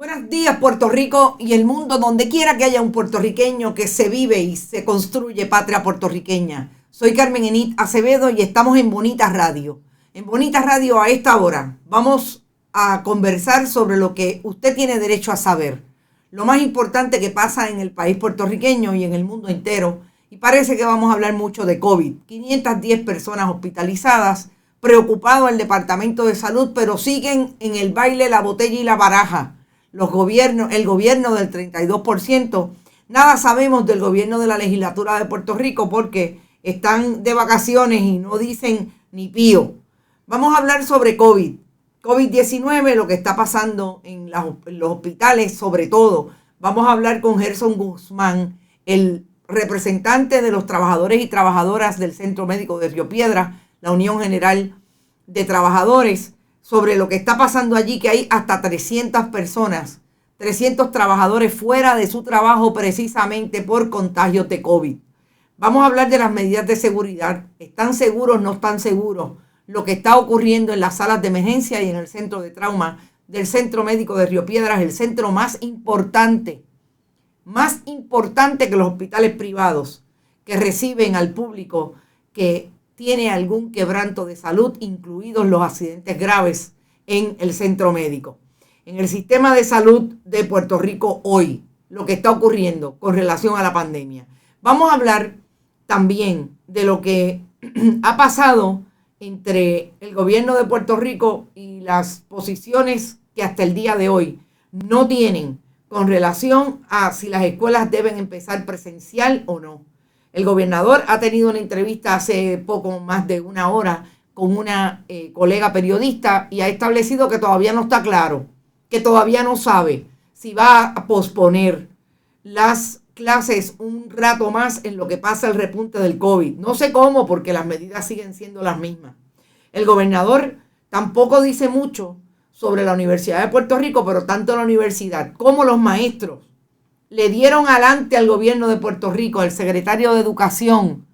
Buenos días, Puerto Rico y el mundo, donde quiera que haya un puertorriqueño que se vive y se construye patria puertorriqueña. Soy Carmen Enid Acevedo y estamos en Bonitas Radio. En Bonitas Radio a esta hora vamos a conversar sobre lo que usted tiene derecho a saber. Lo más importante que pasa en el país puertorriqueño y en el mundo entero. Y parece que vamos a hablar mucho de COVID. 510 personas hospitalizadas, preocupado el Departamento de Salud, pero siguen en el baile la botella y la baraja. El gobierno del 32%, nada sabemos del gobierno de la legislatura de Puerto Rico porque están de vacaciones y no dicen ni pío. Vamos a hablar sobre COVID-19, lo que está pasando en los hospitales sobre todo. Vamos a hablar con Gerson Guzmán, el representante de los trabajadores y trabajadoras del Centro Médico de Río Piedras, la Unión General de Trabajadores, sobre lo que está pasando allí, que hay hasta 300 personas, 300 trabajadores fuera de su trabajo precisamente por contagios de COVID. Vamos a hablar de las medidas de seguridad. ¿Están seguros, no están seguros? Lo que está ocurriendo en las salas de emergencia y en el centro de trauma del Centro Médico de Río Piedras, el centro más importante que los hospitales privados que reciben al público que tiene algún quebranto de salud, incluidos los accidentes graves en el centro médico. En el sistema de salud de Puerto Rico hoy, lo que está ocurriendo con relación a la pandemia. Vamos a hablar también de lo que ha pasado entre el gobierno de Puerto Rico y las posiciones que hasta el día de hoy no tienen con relación a si las escuelas deben empezar presencial o no. El gobernador ha tenido una entrevista hace poco más de una hora con una colega periodista y ha establecido que todavía no está claro, que todavía no sabe si va a posponer las clases un rato más en lo que pasa el repunte del COVID. No sé cómo, porque las medidas siguen siendo las mismas. El gobernador tampoco dice mucho sobre la Universidad de Puerto Rico, pero tanto la universidad como los maestros le dieron adelante al gobierno de Puerto Rico, al secretario de Educación,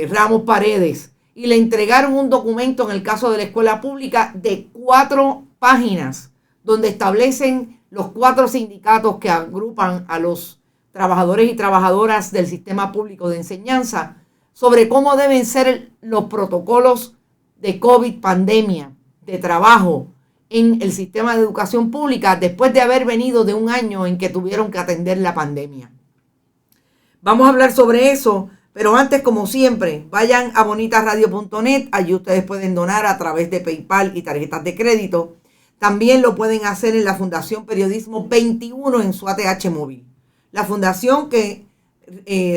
Ramos Paredes, y le entregaron un documento en el caso de la escuela pública de 4 páginas, donde establecen los 4 sindicatos que agrupan a los trabajadores y trabajadoras del sistema público de enseñanza, sobre cómo deben ser los protocolos de COVID, pandemia, de trabajo, en el sistema de educación pública después de haber venido de un año en que tuvieron que atender la pandemia. Vamos a hablar sobre eso, pero antes, como siempre, vayan a bonitasradio.net, allí ustedes pueden donar a través de PayPal y tarjetas de crédito. También lo pueden hacer en la Fundación Periodismo 21 en su ATH móvil. La fundación que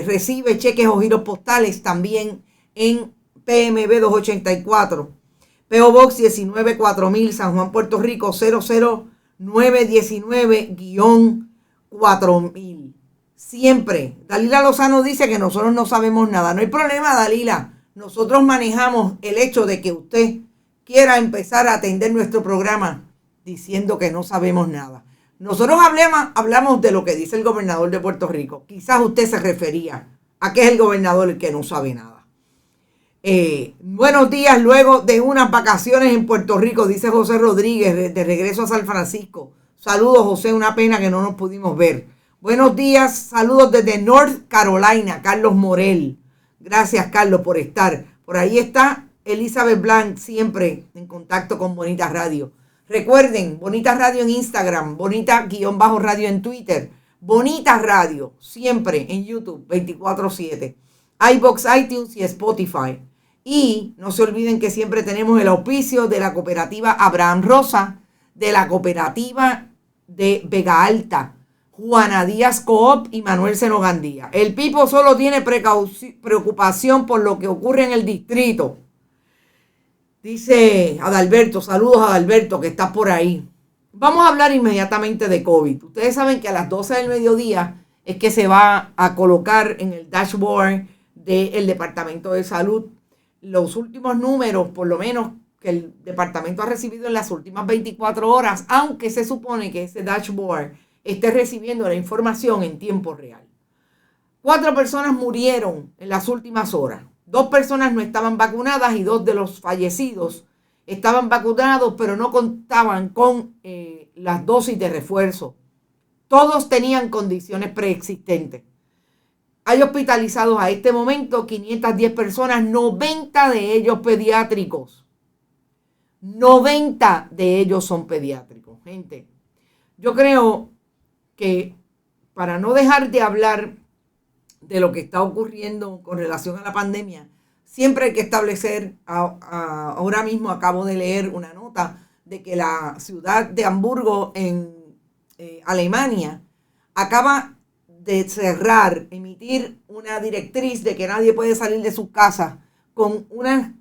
recibe cheques o giros postales también en PMB 284. P.O. Box 19-4000, San Juan, Puerto Rico, 00919-4000. Siempre. Dalila Lozano dice que nosotros no sabemos nada. No hay problema, Dalila. Nosotros manejamos el hecho de que usted quiera empezar a atender nuestro programa diciendo que no sabemos nada. Nosotros hablamos de lo que dice el gobernador de Puerto Rico. Quizás usted se refería a que es el gobernador el que no sabe nada. Buenos días luego de unas vacaciones en Puerto Rico, dice José Rodríguez, de regreso a San Francisco. Saludos, José, una pena que no nos pudimos ver. Buenos días, saludos desde North Carolina, Carlos Morel. Gracias, Carlos, por estar. Por ahí está Elizabeth Blanc, siempre en contacto con Bonitas Radio. Recuerden, Bonitas Radio en Instagram, Bonita-Radio en Twitter, Bonitas Radio, siempre en YouTube, 24/7, iVoox, iTunes y Spotify. Y no se olviden que siempre tenemos el auspicio de la cooperativa Abraham Rosa, de la cooperativa de Vega Alta, Juana Díaz Coop y Manuel Seno Gandía. El Pipo solo tiene preocupación por lo que ocurre en el distrito. Dice Adalberto, saludos a Adalberto que está por ahí. Vamos a hablar inmediatamente de COVID. Ustedes saben que a las 12 del mediodía es que se va a colocar en el dashboard del Departamento de Salud los últimos números, por lo menos que el departamento ha recibido en las últimas 24 horas, aunque se supone que ese dashboard esté recibiendo la información en tiempo real. 4 personas murieron en las últimas horas. 2 personas no estaban vacunadas y 2 de los fallecidos estaban vacunados, pero no contaban con las dosis de refuerzo. Todos tenían condiciones preexistentes. Hay hospitalizados a este momento 510 personas, 90 de ellos pediátricos. 90 de ellos son pediátricos, gente. Yo creo que para no dejar de hablar de lo que está ocurriendo con relación a la pandemia, siempre hay que establecer, ahora mismo acabo de leer una nota de que la ciudad de Hamburgo en Alemania acaba de cerrar, emitir una directriz de que nadie puede salir de su casa con unas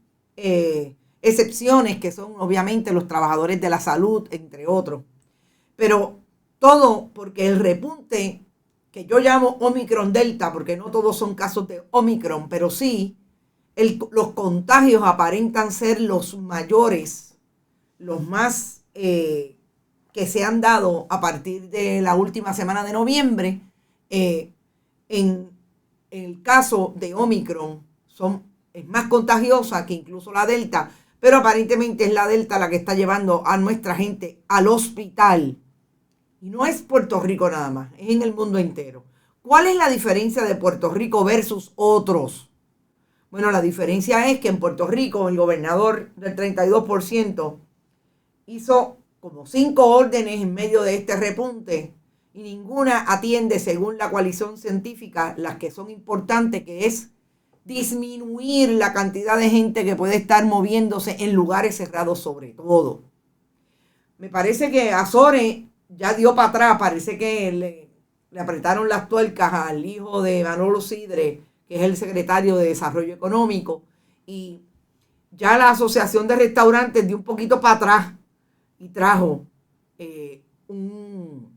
excepciones que son obviamente los trabajadores de la salud, entre otros. Pero todo porque el repunte que yo llamo Omicron Delta, porque no todos son casos de Omicron, pero sí los contagios aparentan ser los mayores, los más que se han dado a partir de la última semana de noviembre. En el caso de Omicron es más contagiosa que incluso la Delta, pero aparentemente es la Delta la que está llevando a nuestra gente al hospital. Y no es Puerto Rico nada más, es en el mundo entero. ¿Cuál es la diferencia de Puerto Rico versus otros? Bueno, la diferencia es que en Puerto Rico el gobernador del 32% hizo como 5 órdenes en medio de este repunte y ninguna atiende, según la coalición científica, las que son importantes, que es disminuir la cantidad de gente que puede estar moviéndose en lugares cerrados sobre todo. Me parece que Azores ya dio para atrás, parece que le apretaron las tuercas al hijo de Manolo Sidre, que es el secretario de Desarrollo Económico, y ya la Asociación de Restaurantes dio un poquito para atrás y trajo un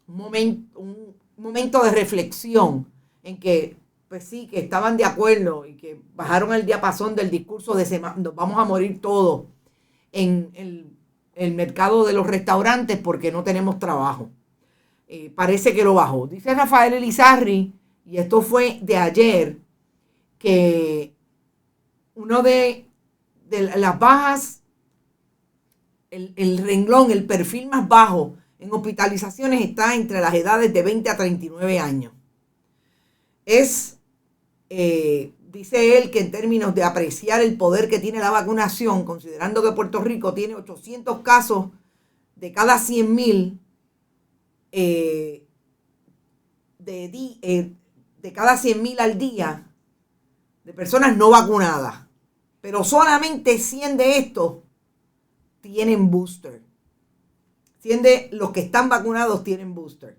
momento de reflexión en que, pues sí, que estaban de acuerdo y que bajaron el diapasón del discurso de nos vamos a morir todos en el mercado de los restaurantes porque no tenemos trabajo. Parece que lo bajó. Dice Rafael Elizarri, y esto fue de ayer, que uno de las bajas, el renglón, el perfil más bajo en hospitalizaciones está entre las edades de 20 a 39 años. Dice él que en términos de apreciar el poder que tiene la vacunación, considerando que Puerto Rico tiene 800 casos de cada 100,000, de cada 100,000 al día, de personas no vacunadas, pero solamente 100 de estos tienen booster. 100 de los que están vacunados tienen booster.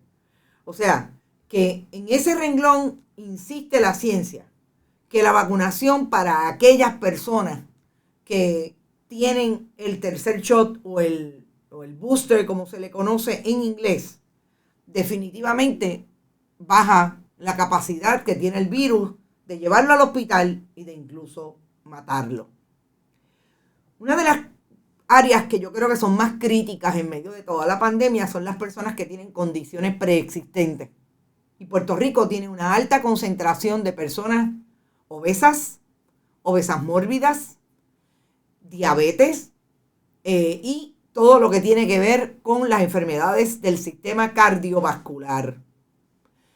O sea, que en ese renglón insiste la ciencia, que la vacunación para aquellas personas que tienen el tercer shot o el booster, como se le conoce en inglés, definitivamente baja la capacidad que tiene el virus de llevarlo al hospital y de incluso matarlo. Una de las áreas que yo creo que son más críticas en medio de toda la pandemia son las personas que tienen condiciones preexistentes. Y Puerto Rico tiene una alta concentración de personas obesas mórbidas, diabetes y todo lo que tiene que ver con las enfermedades del sistema cardiovascular.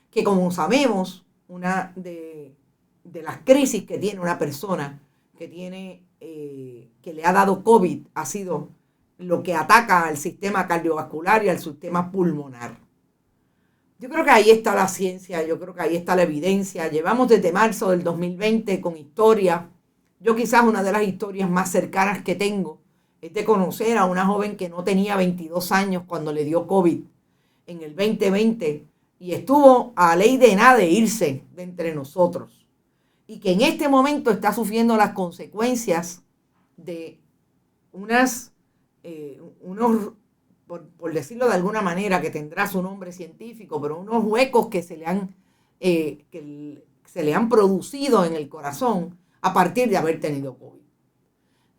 Que como sabemos, una de las crisis que tiene una persona que le ha dado COVID ha sido lo que ataca al sistema cardiovascular y al sistema pulmonar. Yo creo que ahí está la ciencia, yo creo que ahí está la evidencia. Llevamos desde marzo del 2020 con historia. Yo quizás una de las historias más cercanas que tengo es de conocer a una joven que no tenía 22 años cuando le dio COVID en el 2020 y estuvo a ley de nada de irse de entre nosotros. Y que en este momento está sufriendo las consecuencias de unos, por decirlo de alguna manera, que tendrá su nombre científico, pero unos huecos que se le han producido en el corazón a partir de haber tenido COVID.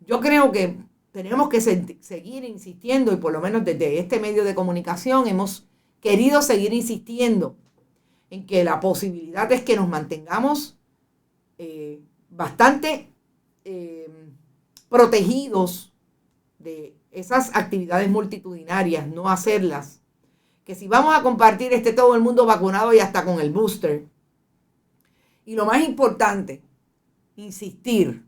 Yo creo que tenemos que seguir insistiendo, y por lo menos desde este medio de comunicación hemos querido seguir insistiendo en que la posibilidad es que nos mantengamos bastante protegidos de esas actividades multitudinarias, no hacerlas. Que si vamos a compartir, esté todo el mundo vacunado y hasta con el booster. Y lo más importante, insistir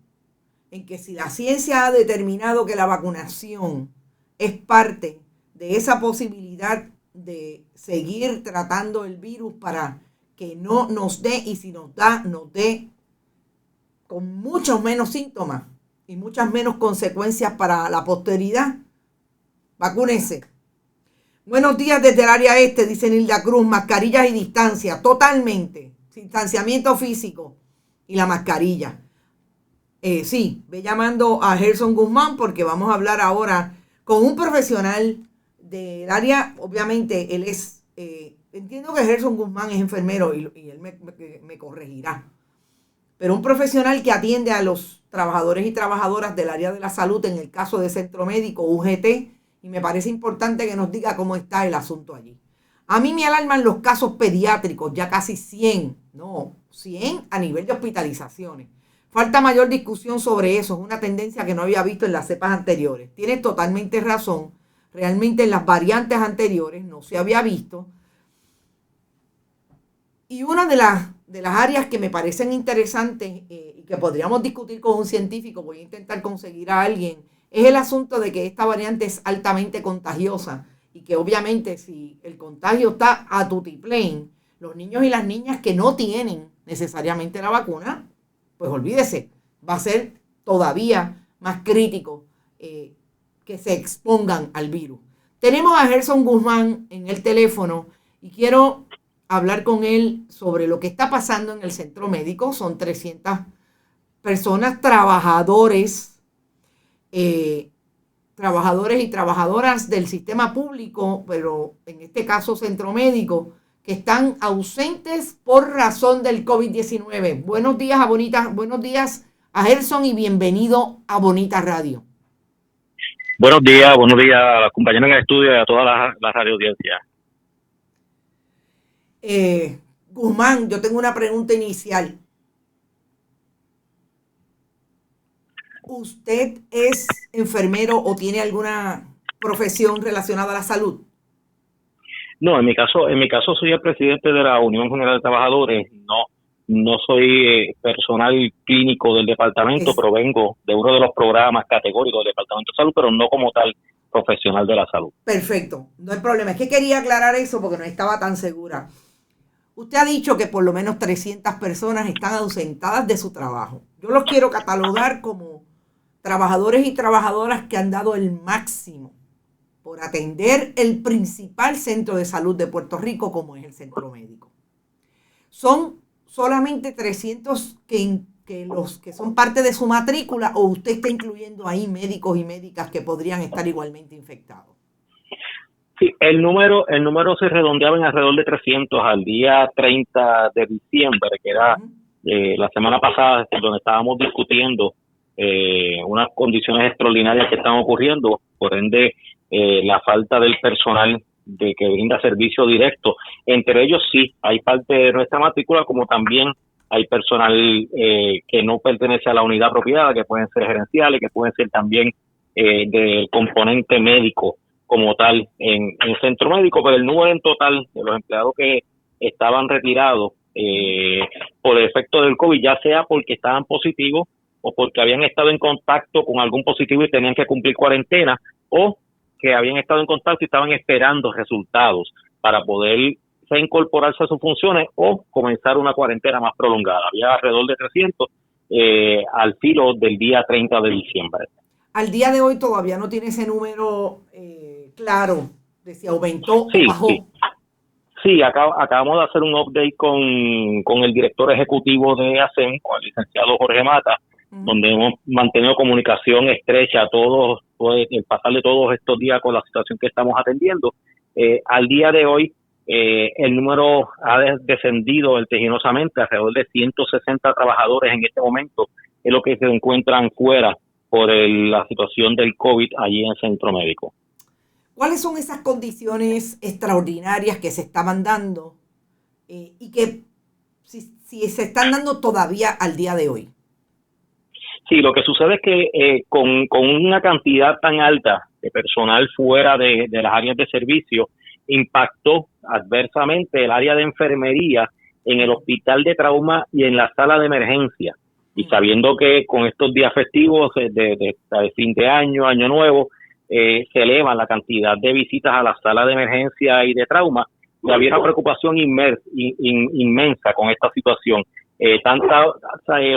en que si la ciencia ha determinado que la vacunación es parte de esa posibilidad de seguir tratando el virus para que no nos dé, y si nos da, nos dé con muchos menos síntomas y muchas menos consecuencias para la posteridad, vacúnense. Buenos días desde el área este, dice Nilda Cruz, mascarillas y distancia, totalmente, distanciamiento físico y la mascarilla. Sí, ve llamando a Gerson Guzmán porque vamos a hablar ahora con un profesional del área. Obviamente él es, entiendo que Gerson Guzmán es enfermero y él me corregirá, pero un profesional que atiende a los trabajadores y trabajadoras del área de la salud, en el caso de Centro Médico, UGT, y me parece importante que nos diga cómo está el asunto allí. A mí me alarman los casos pediátricos, ya casi 100 a nivel de hospitalizaciones. Falta mayor discusión sobre eso, es una tendencia que no había visto en las cepas anteriores. Tienes totalmente razón, realmente en las variantes anteriores no se había visto. Y una de las áreas que me parecen interesantes y que podríamos discutir con un científico, voy a intentar conseguir a alguien, es el asunto de que esta variante es altamente contagiosa y que obviamente si el contagio está a tutiplén, los niños y las niñas que no tienen necesariamente la vacuna, pues olvídese, va a ser todavía más crítico que se expongan al virus. Tenemos a Gerson Guzmán en el teléfono y quiero hablar con él sobre lo que está pasando en el centro médico. Son 300 personas, trabajadores y trabajadoras del sistema público, pero en este caso centro médico, que están ausentes por razón del COVID-19. Buenos días a Gerson y bienvenido a Bonita Radio. Buenos días a los compañeros en el estudio y a toda la radio audiencia. Guzmán, yo tengo una pregunta inicial. ¿Usted es enfermero o tiene alguna profesión relacionada a la salud? No, en mi caso soy el presidente de la Unión General de Trabajadores. No soy personal clínico del departamento, provengo de uno de los programas categóricos del Departamento de Salud, pero no como tal profesional de la salud. Perfecto, no hay problema. Es que quería aclarar eso porque no estaba tan segura. Usted ha dicho que por lo menos 300 personas están ausentadas de su trabajo. Yo los quiero catalogar como trabajadores y trabajadoras que han dado el máximo por atender el principal centro de salud de Puerto Rico, como es el centro médico. ¿Son solamente 300 que los que son parte de su matrícula o usted está incluyendo ahí médicos y médicas que podrían estar igualmente infectados? Sí, el número se redondeaba en alrededor de 300 al día 30 de diciembre, que era la semana pasada, donde estábamos discutiendo unas condiciones extraordinarias que están ocurriendo, por ende la falta del personal de que brinda servicio directo. Entre ellos sí, hay parte de nuestra matrícula, como también hay personal que no pertenece a la unidad apropiada, que pueden ser gerenciales, que pueden ser también del componente médico como tal en el centro médico, pero el número en total de los empleados que estaban retirados por el efecto del COVID, ya sea porque estaban positivos o porque habían estado en contacto con algún positivo y tenían que cumplir cuarentena, o que habían estado en contacto y estaban esperando resultados para poder incorporarse a sus funciones o comenzar una cuarentena más prolongada. Había alrededor de 300 al filo del día 30 de diciembre. Al día de hoy todavía no tiene ese número claro de si aumentó o bajó. Sí, acabamos de hacer un update con el director ejecutivo de ASEM, con el licenciado Jorge Mata, donde hemos mantenido comunicación estrecha el pasar de todos estos días con la situación que estamos atendiendo. Al día de hoy, el número ha descendido vertiginosamente, alrededor de 160 trabajadores en este momento es lo que se encuentran fuera por la situación del COVID allí en el centro médico. ¿Cuáles son esas condiciones extraordinarias que se estaban dando y que si se están dando todavía al día de hoy? Sí, lo que sucede es que con una cantidad tan alta de personal fuera de las áreas de servicio, impactó adversamente el área de enfermería en el hospital de trauma y en la sala de emergencia. Y sabiendo que con estos días festivos de fin de año, año nuevo, se eleva la cantidad de visitas a la sala de emergencia y de trauma, y había una preocupación inmensa con esta situación. El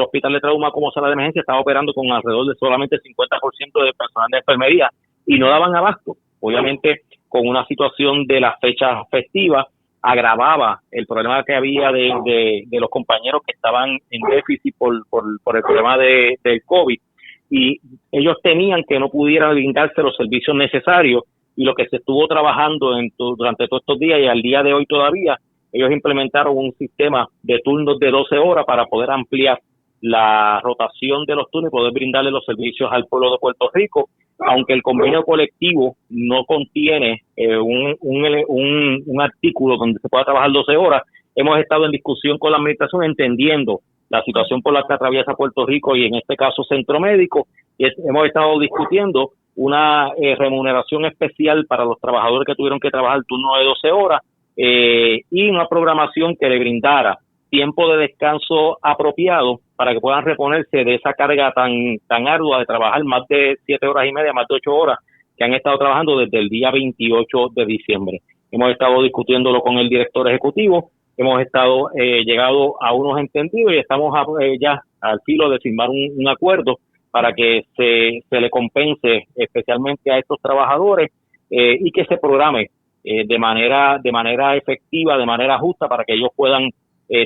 hospital de trauma como sala de emergencia estaba operando con alrededor de solamente 50% de personal de enfermería y no daban abasto. Obviamente, con una situación de las fechas festivas, agravaba el problema que había de los compañeros que estaban en déficit por el problema del COVID, y ellos temían que no pudieran brindarse los servicios necesarios, y lo que se estuvo trabajando durante todos estos días y al día de hoy todavía, ellos implementaron un sistema de turnos de 12 horas para poder ampliar la rotación de los turnos y poder brindarle los servicios al pueblo de Puerto Rico. Aunque el convenio colectivo no contiene un artículo donde se pueda trabajar 12 horas, hemos estado en discusión con la administración entendiendo la situación por la que atraviesa Puerto Rico y en este caso Centro Médico, y hemos estado discutiendo una remuneración especial para los trabajadores que tuvieron que trabajar el turno de 12 horas y una programación que le brindara tiempo de descanso apropiado para que puedan reponerse de esa carga tan ardua de trabajar más de 7 horas y media, más de 8 horas que han estado trabajando desde el día 28 de diciembre. Hemos estado discutiéndolo con el director ejecutivo, hemos estado llegado a unos entendidos y estamos ya al filo de firmar un acuerdo para que se le compense especialmente a estos trabajadores y que se programe de manera efectiva, de manera justa, para que ellos puedan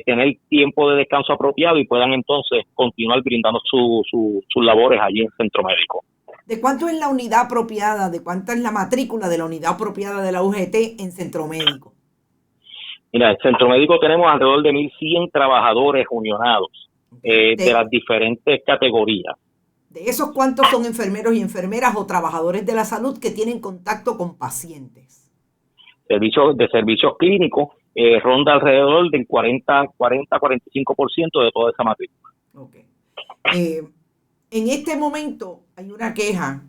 tener tiempo de descanso apropiado y puedan entonces continuar brindando sus labores allí en Centro Médico. ¿De cuánto es la unidad apropiada? ¿De cuánta es la matrícula de la unidad apropiada de la UGT en Centro Médico? Mira, en Centro Médico tenemos alrededor de 1.100 trabajadores unionados de las diferentes categorías. ¿De esos cuántos son enfermeros y enfermeras o trabajadores de la salud que tienen contacto con pacientes? De servicios clínicos ronda alrededor del 40-45% de toda esa matrícula. Okay. En este momento hay una queja.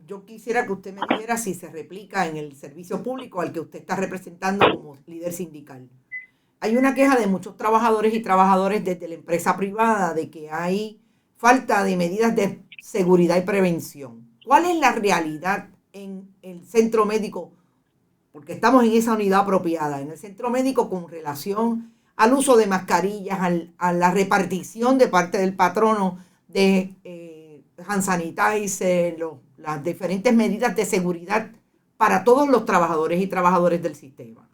Yo quisiera que usted me dijera si se replica en el servicio público al que usted está representando como líder sindical. Hay una queja de muchos trabajadores y trabajadoras desde la empresa privada de que hay falta de medidas de seguridad y prevención. ¿Cuál es la realidad en el centro médico? Porque estamos en esa unidad apropiada, en el centro médico, con relación al uso de mascarillas, a la repartición de parte del patrono de hand sanitizer, las diferentes medidas de seguridad para todos los trabajadores y trabajadoras del sistema.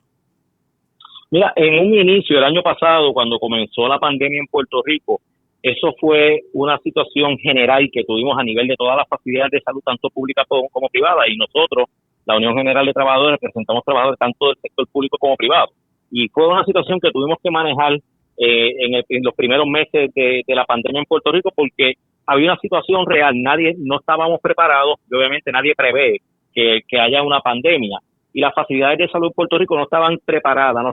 Mira, en un inicio, el año pasado, cuando comenzó la pandemia en Puerto Rico, eso fue una situación general que tuvimos a nivel de todas las facilidades de salud, tanto públicas como privadas, y nosotros, la Unión General de Trabajadores, representamos trabajadores tanto del sector público como privado. Y fue una situación que tuvimos que manejar en los primeros meses de la pandemia en Puerto Rico, porque había una situación real, no estábamos preparados, y obviamente nadie prevé que haya una pandemia. Y las facilidades de salud en Puerto Rico no estaban preparadas,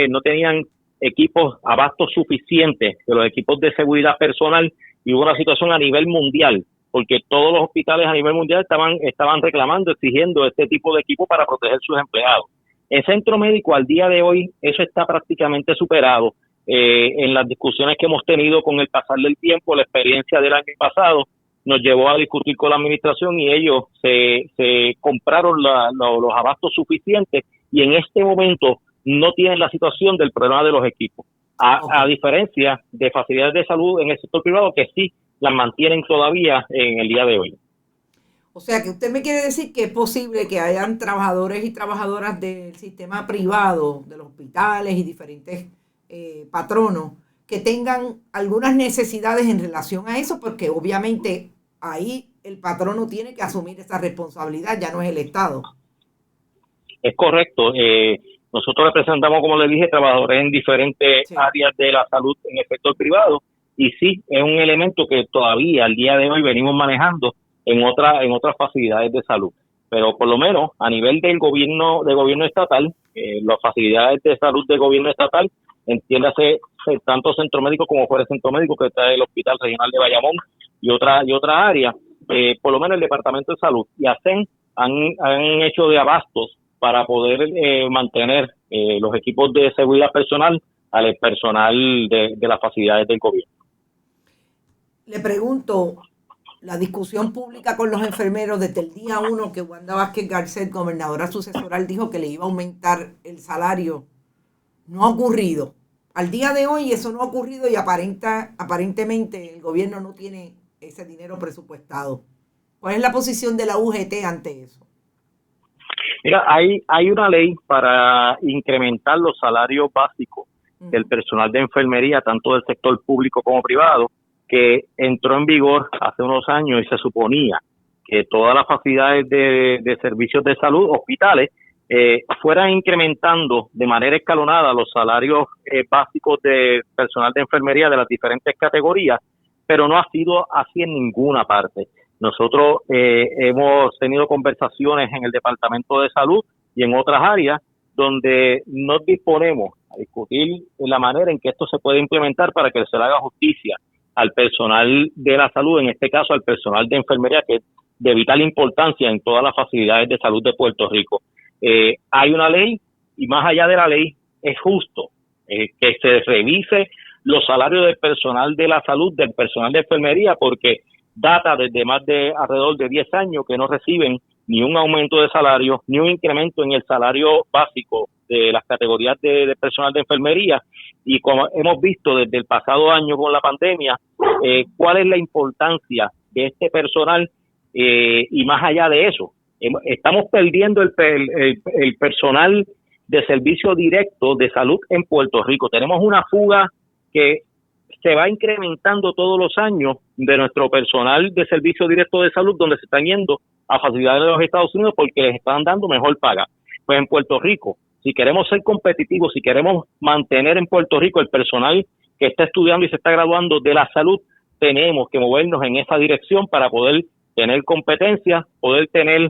no tenían equipos abastos suficientes de los equipos de seguridad personal, y hubo una situación a nivel mundial, porque todos los hospitales a nivel mundial estaban reclamando, exigiendo este tipo de equipo para proteger sus empleados. En Centro Médico, al día de hoy, eso está prácticamente superado. En las discusiones que hemos tenido con el pasar del tiempo, la experiencia del año pasado nos llevó a discutir con la administración y ellos se compraron los abastos suficientes, y en este momento no tienen la situación del problema de los equipos. A diferencia de facilidades de salud en el sector privado que sí las mantienen todavía en el día de hoy. O sea, que usted me quiere decir que es posible que hayan trabajadores y trabajadoras del sistema privado, de los hospitales y diferentes patronos, que tengan algunas necesidades en relación a eso, porque obviamente ahí el patrono tiene que asumir esa responsabilidad, ya no es el Estado. Es correcto. Nosotros representamos, como le dije, trabajadores en diferentes áreas de la salud en el sector privado, y sí, es un elemento que todavía al día de hoy venimos manejando en otras facilidades de salud. Pero por lo menos a nivel del gobierno estatal, las facilidades de salud del gobierno estatal, entiéndase tanto Centro Médico como fuera de Centro Médico, que está el Hospital Regional de Bayamón, y otra área, por lo menos el Departamento de Salud y ASEN han hecho de abastos para poder mantener los equipos de seguridad personal al personal de las facilidades del gobierno. Le pregunto, la discusión pública con los enfermeros desde el día 1 que Wanda Vázquez Garcet, gobernadora sucesoral, dijo que le iba a aumentar el salario, no ha ocurrido. Al día de hoy eso no ha ocurrido y aparentemente el gobierno no tiene ese dinero presupuestado. ¿Cuál es la posición de la UGT ante eso? Mira, hay una ley para incrementar los salarios básicos del personal de enfermería, tanto del sector público como privado, que entró en vigor hace unos años y se suponía que todas las facilidades de servicios de salud, hospitales, fueran incrementando de manera escalonada los salarios básicos de personal de enfermería de las diferentes categorías, pero no ha sido así en ninguna parte. Nosotros hemos tenido conversaciones en el Departamento de Salud y en otras áreas donde nos disponemos a discutir la manera en que esto se puede implementar para que se le haga justicia al personal de la salud, en este caso al personal de enfermería, que es de vital importancia en todas las facilidades de salud de Puerto Rico. Hay una ley y más allá de la ley es justo que se revise los salarios del personal de la salud, del personal de enfermería, porque data desde más de alrededor de 10 años que no reciben ni un aumento de salario, ni un incremento en el salario básico de las categorías de personal de enfermería. Y como hemos visto desde el pasado año con la pandemia, cuál es la importancia de este personal y más allá de eso. Estamos perdiendo el personal de servicio directo de salud en Puerto Rico. Tenemos una fuga que se va incrementando todos los años de nuestro personal de servicio directo de salud, donde se están yendo a facilidades de los Estados Unidos porque les están dando mejor paga. Pues en Puerto Rico, si queremos ser competitivos, si queremos mantener en Puerto Rico el personal que está estudiando y se está graduando de la salud, tenemos que movernos en esa dirección para poder tener competencia, poder tener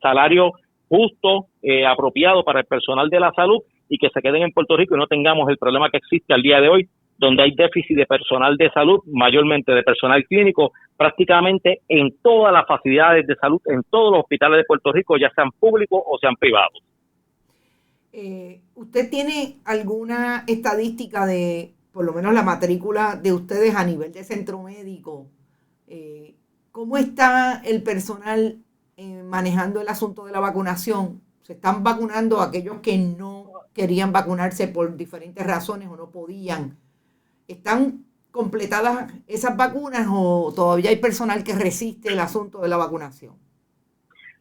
salario justo, apropiado para el personal de la salud y que se queden en Puerto Rico y no tengamos el problema que existe al día de hoy, donde hay déficit de personal de salud, mayormente de personal clínico, prácticamente en todas las facilidades de salud, en todos los hospitales de Puerto Rico, ya sean públicos o sean privados. ¿Usted tiene alguna estadística de, por lo menos la matrícula de ustedes a nivel de centro médico? ¿Cómo está el personal manejando el asunto de la vacunación? ¿Se están vacunando aquellos que no querían vacunarse por diferentes razones o no podían? ¿Están completadas esas vacunas o todavía hay personal que resiste el asunto de la vacunación?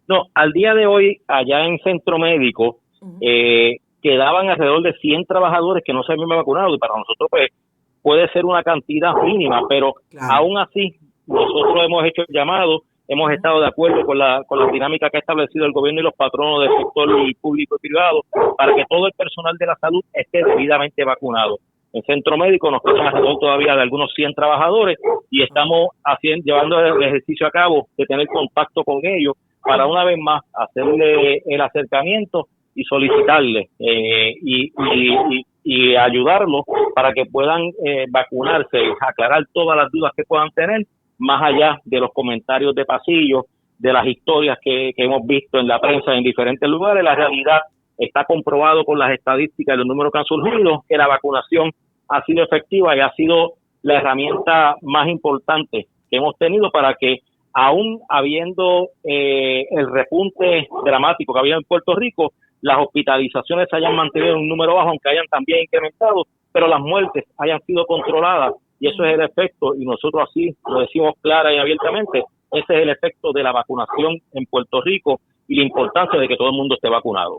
No, al día de hoy, allá en centro médico, quedaban alrededor de 100 trabajadores que no se habían vacunado y para nosotros pues puede ser una cantidad mínima, pero claro, aún así nosotros hemos hecho el llamado, hemos estado de acuerdo con la dinámica que ha establecido el gobierno y los patronos del sector público y privado para que todo el personal de la salud esté debidamente vacunado. En centro médico nos quedan alrededor todavía de algunos 100 trabajadores y estamos llevando el ejercicio a cabo de tener contacto con ellos para una vez más hacerle el acercamiento y solicitarle y ayudarlos para que puedan vacunarse, aclarar todas las dudas que puedan tener, más allá de los comentarios de pasillo, de las historias que hemos visto en la prensa en diferentes lugares. La realidad está comprobado con las estadísticas y los números que han surgido, que la vacunación ha sido efectiva y ha sido la herramienta más importante que hemos tenido para que, aún habiendo el repunte dramático que había en Puerto Rico, las hospitalizaciones se hayan mantenido en un número bajo, aunque hayan también incrementado, pero las muertes hayan sido controladas, y eso es el efecto, y nosotros así lo decimos clara y abiertamente, ese es el efecto de la vacunación en Puerto Rico y la importancia de que todo el mundo esté vacunado.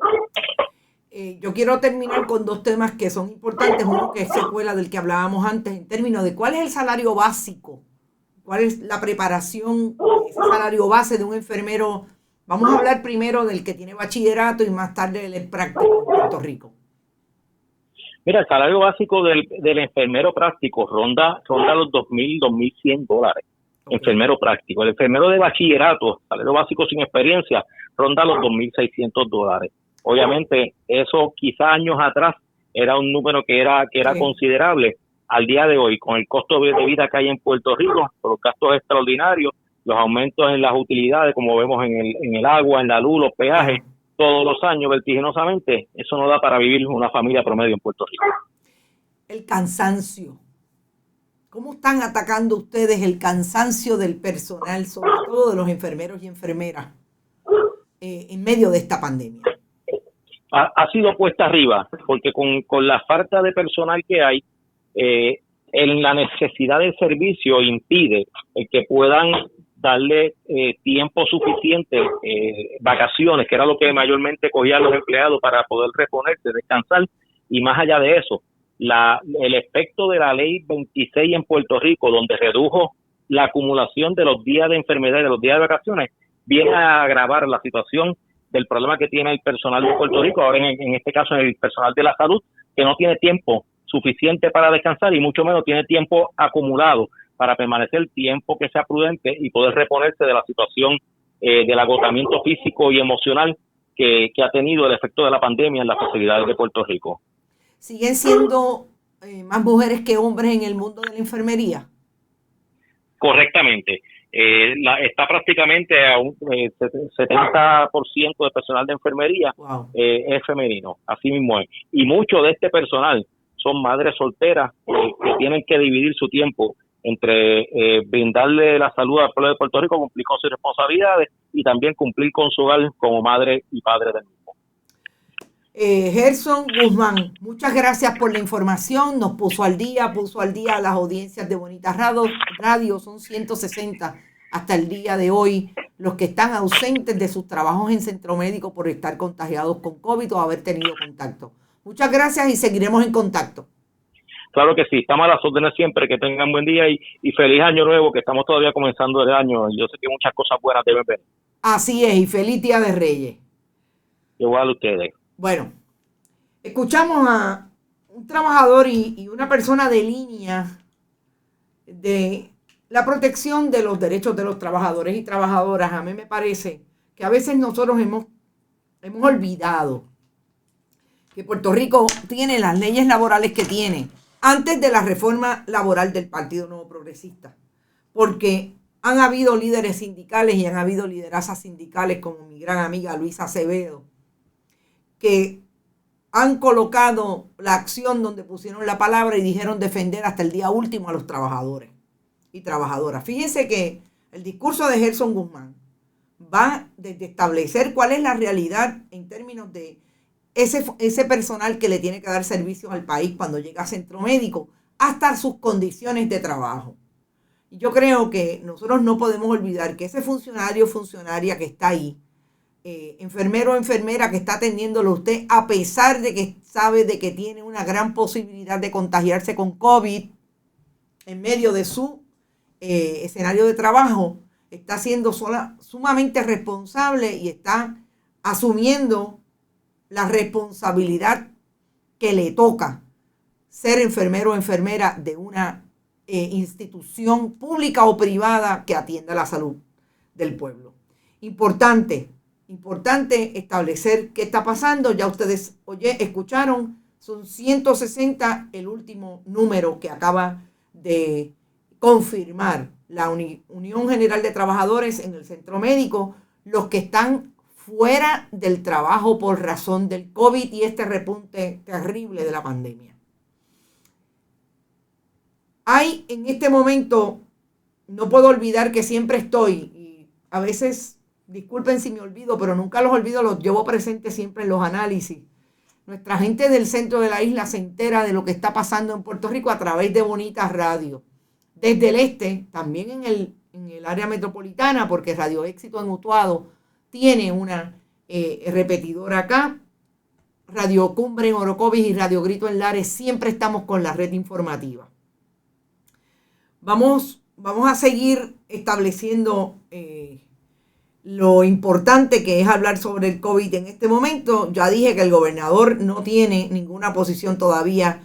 Yo quiero terminar con dos temas que son importantes, uno que es secuela del que hablábamos antes, en términos de cuál es el salario básico, cuál es la preparación, ese salario base de un enfermero. Vamos a hablar primero del que tiene bachillerato y más tarde del práctico en Puerto Rico. Mira, el salario básico del enfermero práctico ronda los $2,000, $2,100. Okay. Enfermero práctico. El enfermero de bachillerato, salario básico sin experiencia, ronda los $2,600. Obviamente, eso quizá años atrás era un número que era considerable, al día de hoy, con el costo de vida que hay en Puerto Rico, por los gastos extraordinarios, los aumentos en las utilidades, como vemos en el agua, en la luz, los peajes, todos los años vertiginosamente, eso no da para vivir una familia promedio en Puerto Rico. El cansancio. ¿Cómo están atacando ustedes el cansancio del personal, sobre todo de los enfermeros y enfermeras, en medio de esta pandemia? Ha sido puesta arriba, porque con la falta de personal que hay, en la necesidad del servicio impide el que puedan darle tiempo suficiente, vacaciones, que era lo que mayormente cogían los empleados para poder reponerse, descansar, y más allá de eso, el efecto de la ley 26 en Puerto Rico, donde redujo la acumulación de los días de enfermedad y de los días de vacaciones, viene a agravar la situación del problema que tiene el personal de Puerto Rico, ahora en este caso el personal de la salud, que no tiene tiempo suficiente para descansar y mucho menos tiene tiempo acumulado para permanecer el tiempo que sea prudente y poder reponerse de la situación del agotamiento físico y emocional que ha tenido el efecto de la pandemia en las facilidades de Puerto Rico. ¿Siguen siendo más mujeres que hombres en el mundo de la enfermería? Correctamente. Está prácticamente a un 70% de personal de enfermería. Wow. Es femenino, así mismo es. Y mucho de este personal son madres solteras que tienen que dividir su tiempo entre brindarle la salud al pueblo de Puerto Rico, cumplir con sus responsabilidades y también cumplir con su hogar como madre y padre del mismo. Gerson Guzmán, muchas gracias por la información, nos puso al día las audiencias de Bonita Radio, son 160 hasta el día de hoy los que están ausentes de sus trabajos en centro médico por estar contagiados con COVID o haber tenido contacto. Muchas gracias y seguiremos en contacto. Claro que sí, estamos a las órdenes siempre, que tengan buen día y feliz año nuevo, que estamos todavía comenzando el año, yo sé que muchas cosas buenas deben venir. Así es, y feliz Día de Reyes. Igual a ustedes. Bueno, escuchamos a un trabajador y una persona de línea de la protección de los derechos de los trabajadores y trabajadoras. A mí me parece que a veces nosotros hemos olvidado que Puerto Rico tiene las leyes laborales que tiene antes de la reforma laboral del Partido Nuevo Progresista, porque han habido líderes sindicales y han habido liderazas sindicales como mi gran amiga Luisa Acevedo, que han colocado la acción donde pusieron la palabra y dijeron defender hasta el día último a los trabajadores y trabajadoras. Fíjense que el discurso de Gerson Guzmán va desde establecer cuál es la realidad en términos de ese personal que le tiene que dar servicios al país cuando llega a centro médico, hasta sus condiciones de trabajo. Y yo creo que nosotros no podemos olvidar que ese funcionario o funcionaria que está ahí, enfermero o enfermera que está atendiéndolo a usted, a pesar de que sabe de que tiene una gran posibilidad de contagiarse con COVID en medio de su escenario de trabajo, está siendo sumamente responsable y está asumiendo la responsabilidad que le toca ser enfermero o enfermera de una institución pública o privada que atienda la salud del pueblo. Importante establecer qué está pasando. Ya ustedes escucharon, son 160 el último número que acaba de confirmar la Unión General de Trabajadores en el centro médico, los que están fuera del trabajo por razón del COVID y este repunte terrible de la pandemia. Hay en este momento, no puedo olvidar que siempre estoy, y a veces, disculpen si me olvido, pero nunca los olvido, los llevo presentes siempre en los análisis. Nuestra gente del centro de la isla se entera de lo que está pasando en Puerto Rico a través de Bonita Radio. Desde el este, también en el área metropolitana, porque Radio Éxito en Utuado tiene una repetidora acá, Radio Cumbre en Orocovis y Radio Grito en Lares, siempre estamos con la red informativa. Vamos a seguir estableciendo lo importante que es hablar sobre el COVID en este momento. Ya dije que el gobernador no tiene ninguna posición todavía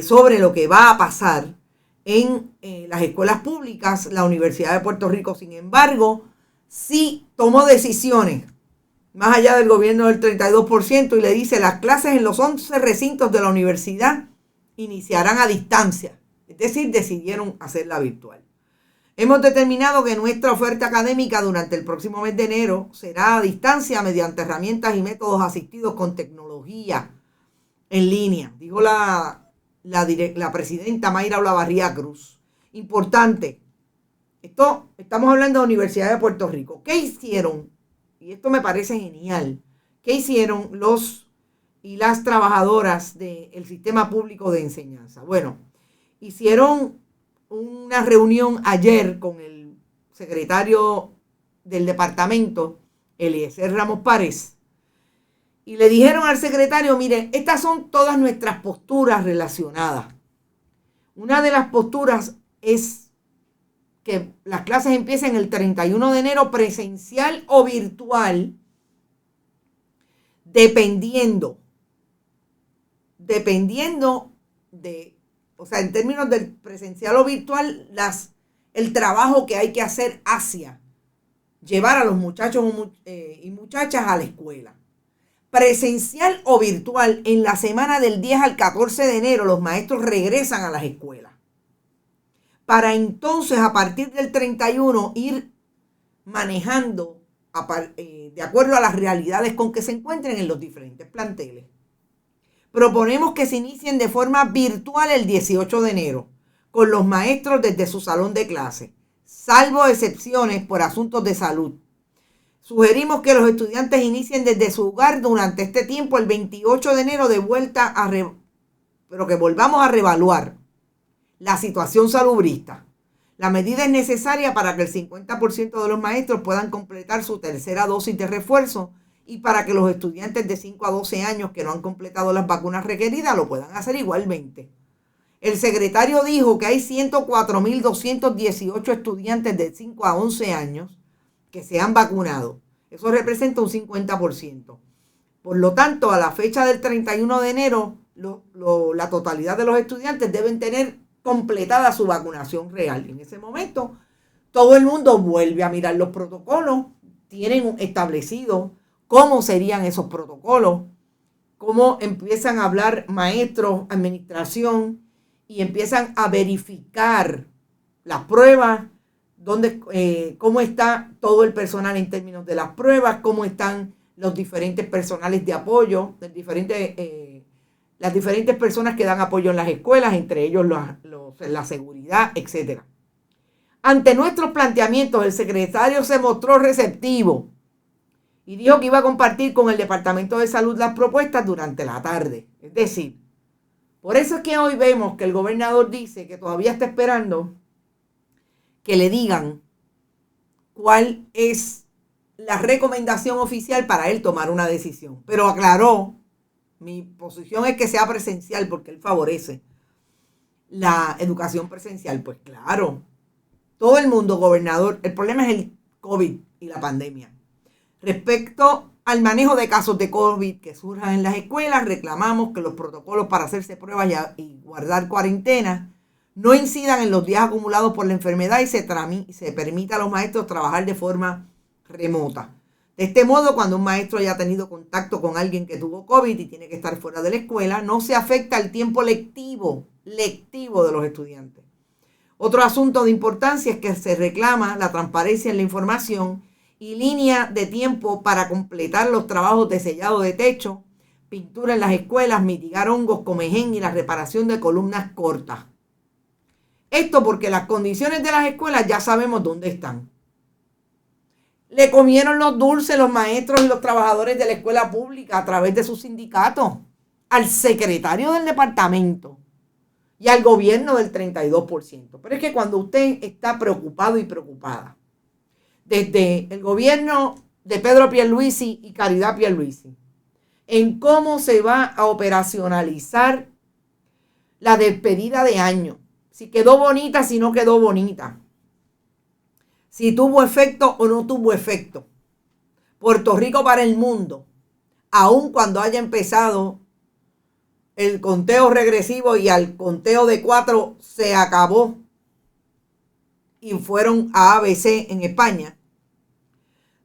sobre lo que va a pasar en las escuelas públicas. La Universidad de Puerto Rico, sin embargo, sí tomó decisiones más allá del gobierno del 32% y le dice las clases en los 11 recintos de la universidad iniciarán a distancia, es decir, decidieron hacerla virtual. Hemos determinado que nuestra oferta académica durante el próximo mes de enero será a distancia mediante herramientas y métodos asistidos con tecnología en línea, dijo la presidenta Mayra Olavarría Cruz. Importante, estamos hablando de la Universidad de Puerto Rico. ¿Qué hicieron? Y esto me parece genial. ¿Qué hicieron los y las trabajadoras del sistema público de enseñanza? Bueno, hicieron una reunión ayer con el secretario del departamento, Eliezer Ramos Párez, y le dijeron al secretario, mire, estas son todas nuestras posturas relacionadas. Una de las posturas es que las clases empiecen el 31 de enero presencial o virtual, dependiendo de, o sea, en términos del presencial o virtual, el trabajo que hay que hacer hacia llevar a los muchachos y muchachas a la escuela. Presencial o virtual, en la semana del 10 al 14 de enero los maestros regresan a las escuelas. Para entonces, a partir del 31, ir manejando de acuerdo a las realidades con que se encuentren en los diferentes planteles. Proponemos que se inicien de forma virtual el 18 de enero, con los maestros desde su salón de clase, salvo excepciones por asuntos de salud. Sugerimos que los estudiantes inicien desde su hogar durante este tiempo el 28 de enero pero que volvamos a reevaluar la situación salubrista. La medida es necesaria para que el 50% de los maestros puedan completar su tercera dosis de refuerzo y para que los estudiantes de 5 a 12 años que no han completado las vacunas requeridas lo puedan hacer igualmente. El secretario dijo que hay 104.218 estudiantes de 5 a 11 años que se han vacunado. Eso representa un 50%. Por lo tanto, a la fecha del 31 de enero, la totalidad de los estudiantes deben tener completada su vacunación real. En ese momento, todo el mundo vuelve a mirar los protocolos, tienen establecido cómo serían esos protocolos, cómo empiezan a hablar maestros, administración, y empiezan a verificar las pruebas, cómo está todo el personal en términos de las pruebas, cómo están los diferentes personales de apoyo, las diferentes personas que dan apoyo en las escuelas, entre ellos la seguridad, etc. Ante nuestros planteamientos, el secretario se mostró receptivo y dijo que iba a compartir con el Departamento de Salud las propuestas durante la tarde. Es decir, por eso es que hoy vemos que el gobernador dice que todavía está esperando que le digan cuál es la recomendación oficial para él tomar una decisión. Pero aclaró, mi posición es que sea presencial porque él favorece la educación presencial. Pues claro, todo el mundo, gobernador, el problema es el COVID y la pandemia. Respecto al manejo de casos de COVID que surjan en las escuelas, reclamamos que los protocolos para hacerse pruebas y guardar cuarentena no incidan en los días acumulados por la enfermedad y se permita a los maestros trabajar de forma remota. De este modo, cuando un maestro haya tenido contacto con alguien que tuvo COVID y tiene que estar fuera de la escuela, no se afecta el tiempo lectivo de los estudiantes. Otro asunto de importancia es que se reclama la transparencia en la información y línea de tiempo para completar los trabajos de sellado de techo, pintura en las escuelas, mitigar hongos, comején y la reparación de columnas cortas. Esto porque las condiciones de las escuelas ya sabemos dónde están. Le comieron los dulces los maestros y los trabajadores de la escuela pública a través de sus sindicatos, al secretario del departamento y al gobierno del 32%. Pero es que cuando usted está preocupado y preocupada, desde el gobierno de Pedro Pierluisi y Caridad Pierluisi, en cómo se va a operacionalizar la despedida de año, si quedó bonita, si no quedó bonita, si tuvo efecto o no tuvo efecto. Puerto Rico para el mundo, aun cuando haya empezado el conteo regresivo y al conteo de 4 se acabó y fueron a ABC en España,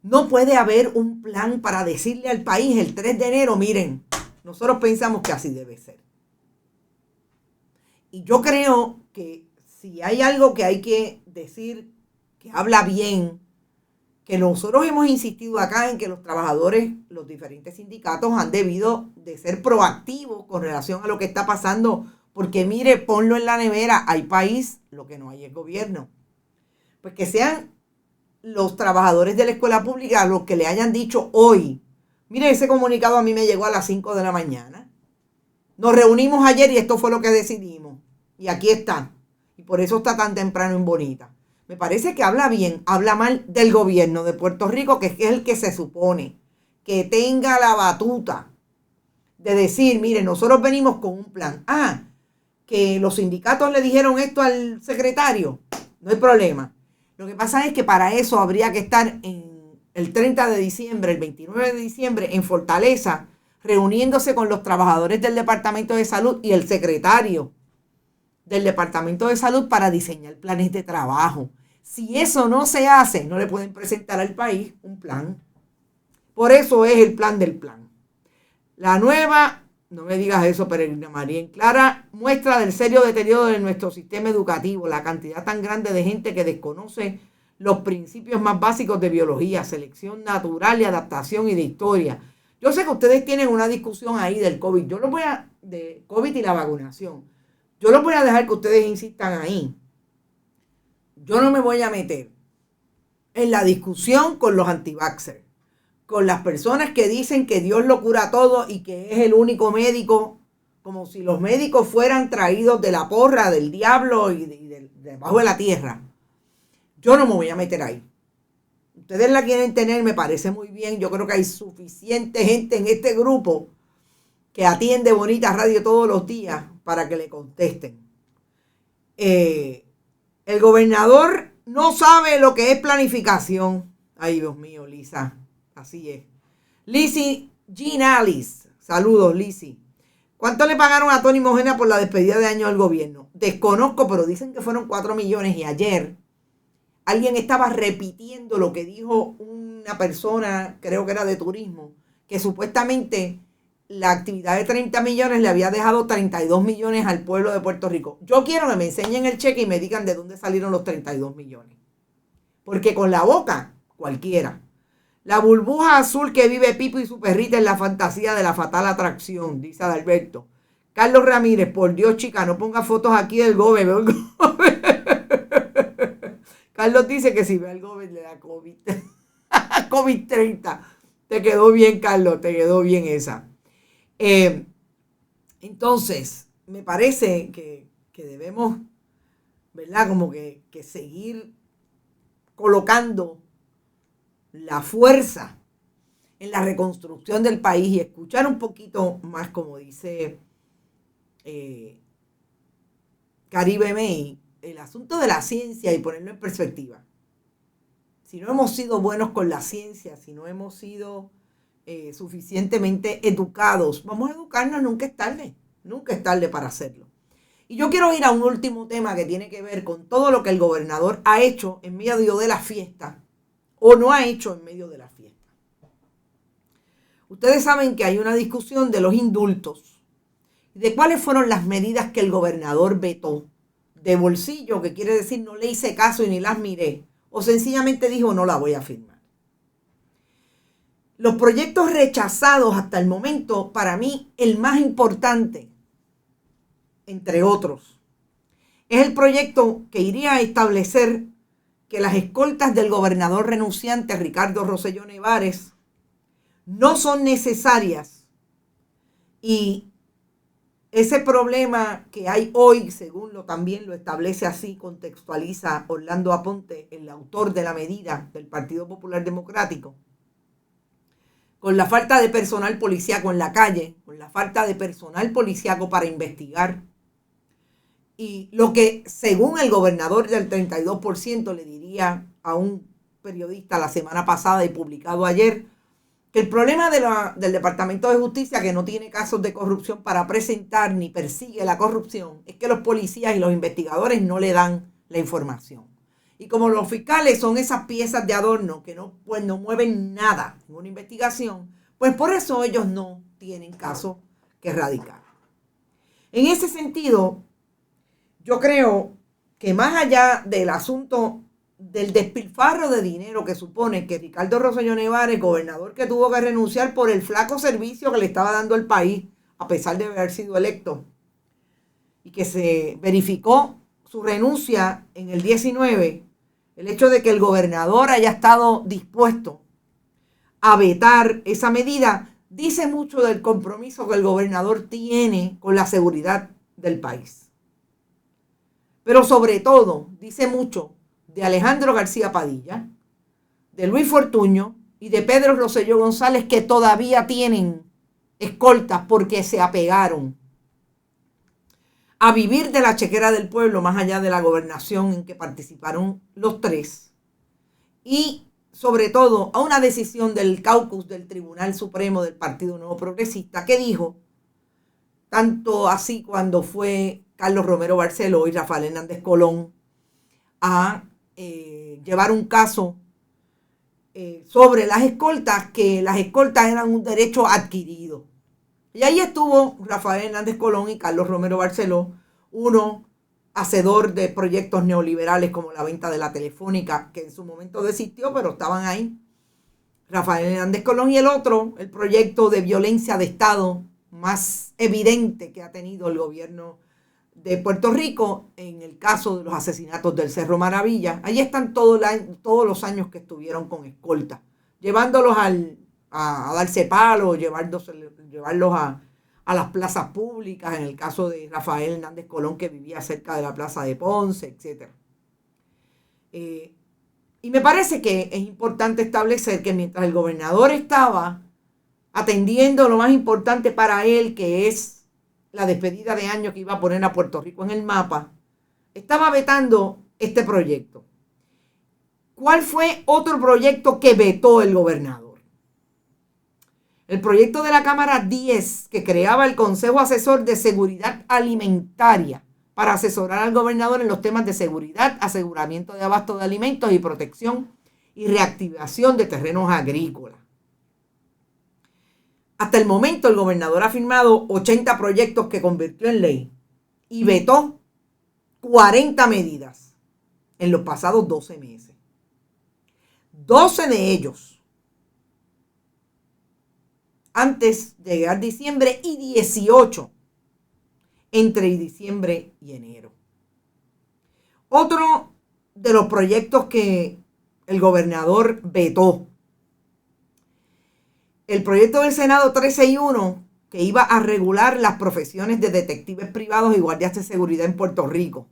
no puede haber un plan para decirle al país el 3 de enero, miren, nosotros pensamos que así debe ser. Y yo creo que si hay algo que hay que decir que habla bien, que nosotros hemos insistido acá en que los trabajadores, los diferentes sindicatos han debido de ser proactivos con relación a lo que está pasando, porque mire, ponlo en la nevera, hay país, lo que no hay es gobierno. Pues que sean los trabajadores de la escuela pública los que le hayan dicho hoy, mire, ese comunicado a mí me llegó a las 5 de la mañana. Nos reunimos ayer y esto fue lo que decidimos. Y aquí está. Y por eso está tan temprano en Bonita. Me parece que habla bien, habla mal del gobierno de Puerto Rico, que es el que se supone que tenga la batuta de decir, mire, nosotros venimos con un plan. Que los sindicatos le dijeron esto al secretario, no hay problema. Lo que pasa es que para eso habría que estar en el 30 de diciembre, el 29 de diciembre, en Fortaleza, reuniéndose con los trabajadores del Departamento de Salud y el secretario del Departamento de Salud para diseñar planes de trabajo. Si eso no se hace, no le pueden presentar al país un plan. Por eso es el plan del plan. La nueva, no me digas eso, Peregrina María, en clara muestra del serio deterioro de nuestro sistema educativo, la cantidad tan grande de gente que desconoce los principios más básicos de biología, selección natural y adaptación y de historia. Yo sé que ustedes tienen una discusión ahí del COVID. De COVID y la vacunación. Yo los voy a dejar que ustedes insistan ahí. Yo no me voy a meter en la discusión con los anti-vaxxers, con las personas que dicen que Dios lo cura todo y que es el único médico, como si los médicos fueran traídos de la porra, del diablo y de debajo de la tierra. Yo no me voy a meter ahí. Ustedes la quieren tener, me parece muy bien. Yo creo que hay suficiente gente en este grupo que atiende Bonita Radio todos los días para que le contesten. El gobernador no sabe lo que es planificación. Ay, Dios mío, Lisa. Así es. Lizzie Jean Alice. Saludos, Lizzie. ¿Cuánto le pagaron a Tony Mojena por la despedida de año del gobierno? Desconozco, pero dicen que fueron 4 millones y ayer alguien estaba repitiendo lo que dijo una persona, creo que era de turismo, que supuestamente la actividad de 30 millones le había dejado 32 millones al pueblo de Puerto Rico. Yo quiero que me enseñen el cheque y me digan de dónde salieron los 32 millones. Porque con la boca, cualquiera. La burbuja azul que vive Pipo y su perrita es la fantasía de la fatal atracción, dice Adalberto. Carlos Ramírez, por Dios, chica, no ponga fotos aquí del gobierno. Carlos dice que si ve al gobierno le da COVID. COVID-30. Te quedó bien, Carlos, te quedó bien esa. Entonces, me parece que debemos, ¿verdad? Como que seguir colocando la fuerza en la reconstrucción del país y escuchar un poquito más, como dice Caribe May, el asunto de la ciencia y ponerlo en perspectiva. Si no hemos sido buenos con la ciencia, si no hemos sido suficientemente educados, vamos a educarnos, nunca es tarde para hacerlo. Y yo quiero ir a un último tema que tiene que ver con todo lo que el gobernador ha hecho en medio de la fiesta o no ha hecho en medio de la fiesta. Ustedes saben que hay una discusión de los indultos, de cuáles fueron las medidas que el gobernador vetó de bolsillo, que quiere decir no le hice caso y ni las miré, o sencillamente dijo no la voy a firmar. Los proyectos rechazados hasta el momento, para mí, el más importante, entre otros, es el proyecto que iría a establecer que las escoltas del gobernador renunciante Ricardo Rosselló Nevares no son necesarias y ese problema que hay hoy, según también lo establece así, contextualiza Orlando Aponte, el autor de la medida del Partido Popular Democrático, con la falta de personal policíaco en la calle, con la falta de personal policíaco para investigar, y lo que, según el gobernador del 32%, le diría a un periodista la semana pasada y publicado ayer, que el problema del Departamento de Justicia, que no tiene casos de corrupción para presentar ni persigue la corrupción, es que los policías y los investigadores no le dan la información. Y como los fiscales son esas piezas de adorno que no mueven nada en una investigación, pues por eso ellos no tienen caso que erradicar. En ese sentido, yo creo que más allá del asunto del despilfarro de dinero que supone que Ricardo Rosselló Nevares, gobernador que tuvo que renunciar por el flaco servicio que le estaba dando el país, a pesar de haber sido electo, y que se verificó su renuncia en el 19, el hecho de que el gobernador haya estado dispuesto a vetar esa medida, dice mucho del compromiso que el gobernador tiene con la seguridad del país. Pero sobre todo, dice mucho de Alejandro García Padilla, de Luis Fortuño y de Pedro Rosselló González, que todavía tienen escoltas porque se apegaron a vivir de la chequera del pueblo, más allá de la gobernación en que participaron los tres, y sobre todo a una decisión del caucus del Tribunal Supremo del Partido Nuevo Progresista, que dijo, tanto así cuando fue Carlos Romero Barceló y Rafael Hernández Colón a llevar un caso sobre las escoltas, que las escoltas eran un derecho adquirido. Y ahí estuvo Rafael Hernández Colón y Carlos Romero Barceló, uno hacedor de proyectos neoliberales como la venta de la telefónica, que en su momento desistió, pero estaban ahí, Rafael Hernández Colón, y el otro, el proyecto de violencia de Estado más evidente que ha tenido el gobierno de Puerto Rico en el caso de los asesinatos del Cerro Maravilla. Allí están todos los años que estuvieron con escolta, llevándolos a darse palos, llevarlos a las plazas públicas, en el caso de Rafael Hernández Colón, que vivía cerca de la plaza de Ponce, etc. Y me parece que es importante establecer que mientras el gobernador estaba atendiendo lo más importante para él, que es la despedida de año que iba a poner a Puerto Rico en el mapa, estaba vetando este proyecto. ¿Cuál fue otro proyecto que vetó el gobernador? El proyecto de la Cámara 10, que creaba el Consejo Asesor de Seguridad Alimentaria para asesorar al gobernador en los temas de seguridad, aseguramiento de abasto de alimentos y protección y reactivación de terrenos agrícolas. Hasta el momento el gobernador ha firmado 80 proyectos que convirtió en ley y vetó 40 medidas en los pasados 12 meses. 12 de ellos antes de llegar diciembre y 18 entre diciembre y enero. Otro de los proyectos que el gobernador vetó, el proyecto del Senado 13-1, que iba a regular las profesiones de detectives privados y guardias de seguridad en Puerto Rico.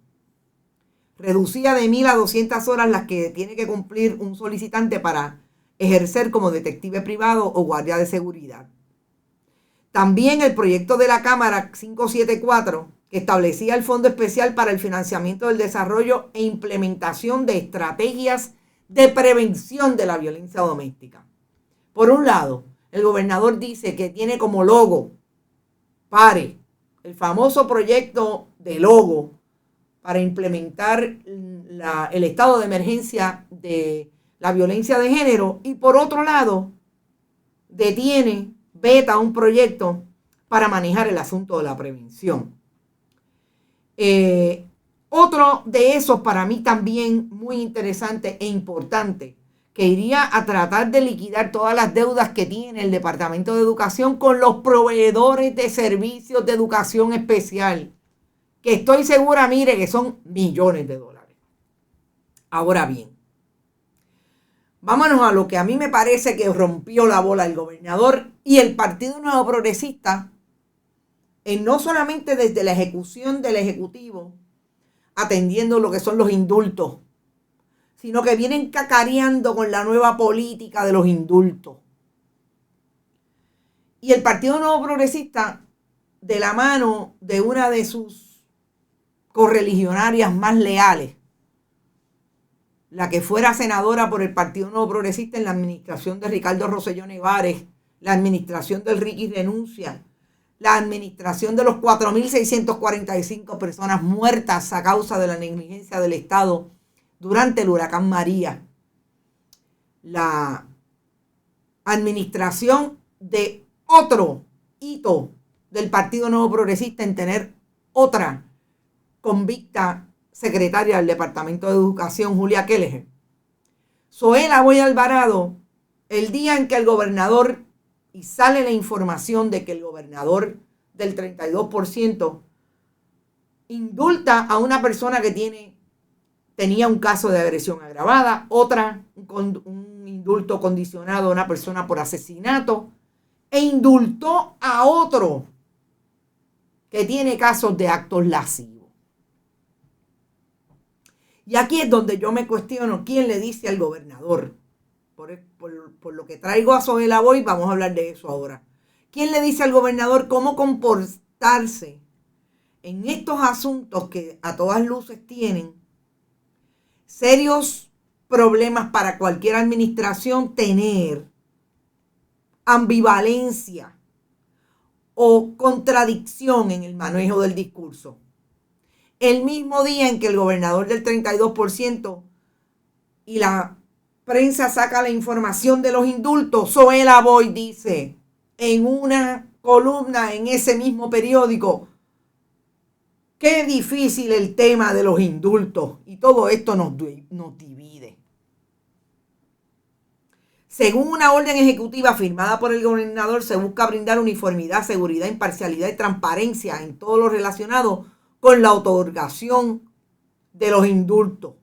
Reducía de 1,000 a 200 horas las que tiene que cumplir un solicitante para ejercer como detective privado o guardia de seguridad. También el proyecto de la Cámara 574, que establecía el Fondo Especial para el Financiamiento del Desarrollo e Implementación de Estrategias de Prevención de la Violencia Doméstica. Por un lado, el gobernador dice que tiene como logo, PARE, el famoso proyecto de logo para implementar el estado de emergencia de la violencia de género, y por otro lado, veta un proyecto para manejar el asunto de la prevención. Otro de esos, para mí también muy interesante e importante, que iría a tratar de liquidar todas las deudas que tiene el Departamento de Educación con los proveedores de servicios de educación especial, que estoy segura, mire, que son millones de dólares. Ahora bien, vámonos a lo que a mí me parece que rompió la bola el gobernador y el Partido Nuevo Progresista, en no solamente desde la ejecución del Ejecutivo, atendiendo lo que son los indultos, sino que vienen cacareando con la nueva política de los indultos. Y el Partido Nuevo Progresista, de la mano de una de sus correligionarias más leales, la que fuera senadora por el Partido Nuevo Progresista en la administración de Ricardo Rosselló Nevares, la administración del Ricky Renuncia, la administración de los 4,645 personas muertas a causa de la negligencia del Estado durante el huracán María, la administración de otro hito del Partido Nuevo Progresista en tener otra convicta secretaria del Departamento de Educación, Julia Kelleher. Zoela Boy Alvarado, el día en que el gobernador, y sale la información de que el gobernador del 32% indulta a una persona que tenía un caso de agresión agravada, otra un indulto condicionado a una persona por asesinato, e indultó a otro que tiene casos de actos lascivos. Y aquí es donde yo me cuestiono quién le dice al gobernador, por lo que traigo a Zoela Boy, vamos a hablar de eso ahora. ¿Quién le dice al gobernador cómo comportarse en estos asuntos que a todas luces tienen serios problemas para cualquier administración tener ambivalencia o contradicción en el manejo del discurso? El mismo día en que el gobernador del 32% y la prensa saca la información de los indultos, Zoela Boy dice en una columna en ese mismo periódico: qué difícil el tema de los indultos, y todo esto nos divide. Según una orden ejecutiva firmada por el gobernador, se busca brindar uniformidad, seguridad, imparcialidad y transparencia en todo lo relacionado con la otorgación de los indultos.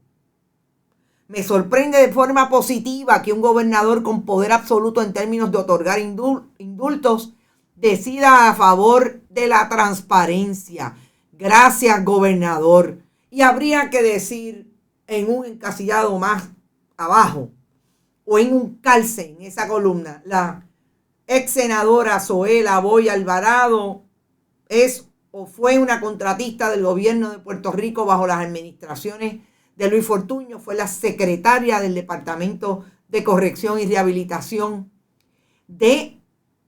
Me sorprende de forma positiva que un gobernador con poder absoluto en términos de otorgar indultos decida a favor de la transparencia. Gracias, gobernador. Y habría que decir en un encasillado más abajo, o en un calce en esa columna, la ex senadora Zoela Boy Alvarado es o fue una contratista del gobierno de Puerto Rico bajo las administraciones de Luis Fortuño, fue la secretaria del Departamento de Corrección y Rehabilitación de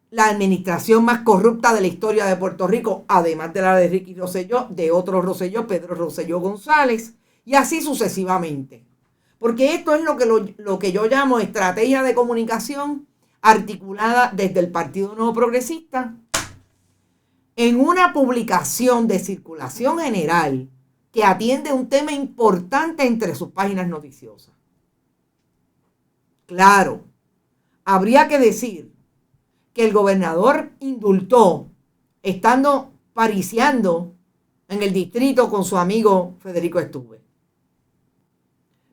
la administración más corrupta de la historia de Puerto Rico, además de la de Ricky Rosselló, de otro Rosselló, Pedro Rosselló González, y así sucesivamente. Porque esto es lo que yo llamo estrategia de comunicación articulada desde el Partido Nuevo Progresista en una publicación de circulación general que atiende un tema importante entre sus páginas noticiosas. Claro, habría que decir que el gobernador indultó estando pariciando en el distrito con su amigo Federico Estuve.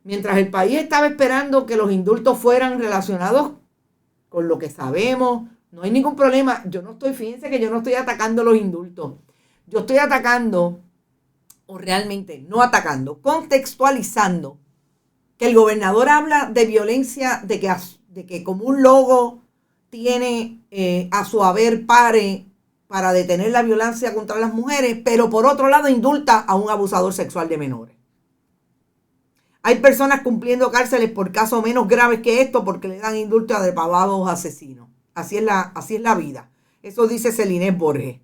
Mientras el país estaba esperando que los indultos fueran relacionados con lo que sabemos, no hay ningún problema. Fíjense que yo no estoy atacando los indultos. Yo estoy atacando, o realmente no atacando, contextualizando que el gobernador habla de violencia, de que como un logo tiene a su haber pare para detener la violencia contra las mujeres, pero por otro lado indulta a un abusador sexual de menores. Hay personas cumpliendo cárceles por casos menos graves que esto porque le dan indulto a depravados asesinos. Así es la vida. Eso dice Celinés Borges.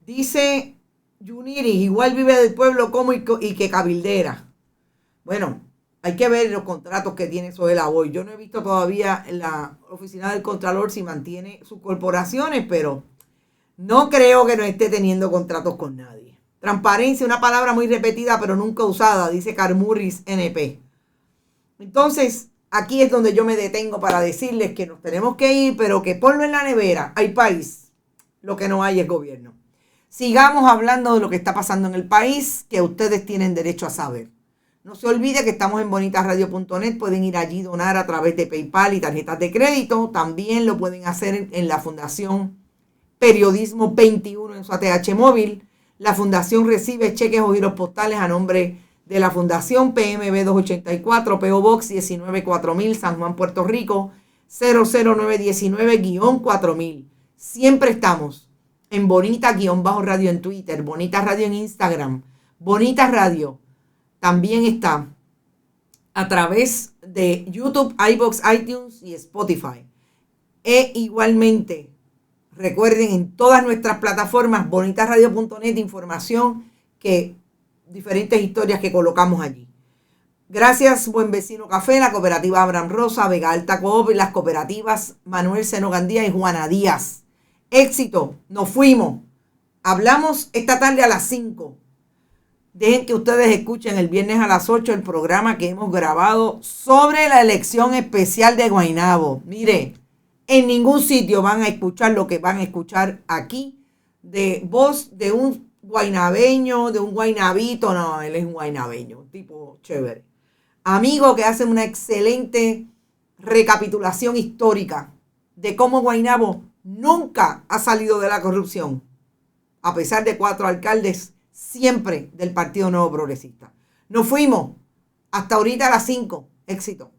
Dice Yuniris, igual vive del pueblo como y que cabildera. Bueno, hay que ver los contratos que tiene Zoela Boy. Yo no he visto todavía en la oficina del Contralor si mantiene sus corporaciones, pero no creo que no esté teniendo contratos con nadie. Transparencia, una palabra muy repetida pero nunca usada, dice Carmurris NP. Entonces, aquí es donde yo me detengo para decirles que nos tenemos que ir, pero que ponlo en la nevera. Hay país, lo que no hay es gobierno. Sigamos hablando de lo que está pasando en el país, que ustedes tienen derecho a saber. No se olvide que estamos en bonitasradio.net, pueden ir allí donar a través de PayPal y tarjetas de crédito. También lo pueden hacer en la Fundación Periodismo 21 en su ATH móvil. La fundación recibe cheques o giros postales a nombre de la Fundación PMB 284, PO Box 194000, San Juan, Puerto Rico, 00919-4000. Siempre estamos en Bonita-Radio en Twitter, Bonita Radio en Instagram, Bonita Radio. También está a través de YouTube, iVoox, iTunes y Spotify. E igualmente, recuerden en todas nuestras plataformas, bonitasradio.net, información diferentes historias que colocamos allí. Gracias, Buen Vecino Café, la cooperativa Abraham Rosa, Vega Alta Coop y las cooperativas Manuel Seno Gandía y Juana Díaz. Éxito, nos fuimos. Hablamos esta tarde a las 5. Dejen que ustedes escuchen el viernes a las 8 el programa que hemos grabado sobre la elección especial de Guaynabo. Mire, en ningún sitio van a escuchar lo que van a escuchar aquí de voz de un guaynabeño, de un guaynabito. No, él es un guaynabeño, un tipo chévere. Amigo que hace una excelente recapitulación histórica de cómo Guaynabo nunca ha salido de la corrupción, a pesar de 4 alcaldes siempre del Partido Nuevo Progresista. Nos fuimos. Hasta ahorita a las 5. Éxito.